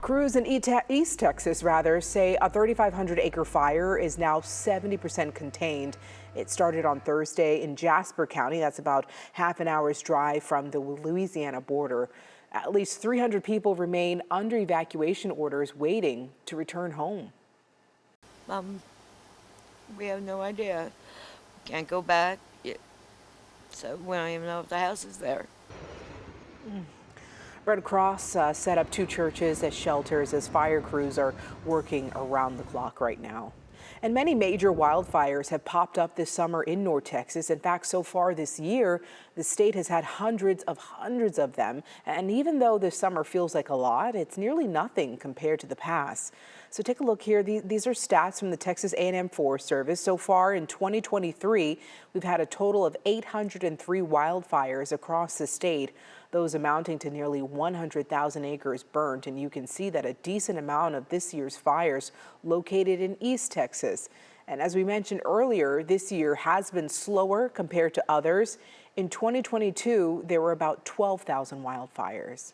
Crews in East Texas, say a 3,500-acre fire is now 70% contained. It started on Thursday in Jasper County. That's about half an hour's drive from the Louisiana border. At least 300 people remain under evacuation orders waiting to return home. We have no idea. Can't go back, so we don't even know if the house is there. Red Cross set up 2 churches as shelters as fire crews are working around the clock right now. And many major wildfires have popped up this summer in North Texas. In fact, so far this year, the state has had hundreds of them. And even though this summer feels like a lot, it's nearly nothing compared to the past. So take a look here. These are stats from the Texas A&M Forest Service. So far in 2023, we've had a total of 803 wildfires across the state, those amounting to nearly 100,000 acres burnt. And you can see that a decent amount of this year's fires located in East Texas. And as we mentioned earlier, this year has been slower compared to others. In 2022, there were about 12,000 wildfires.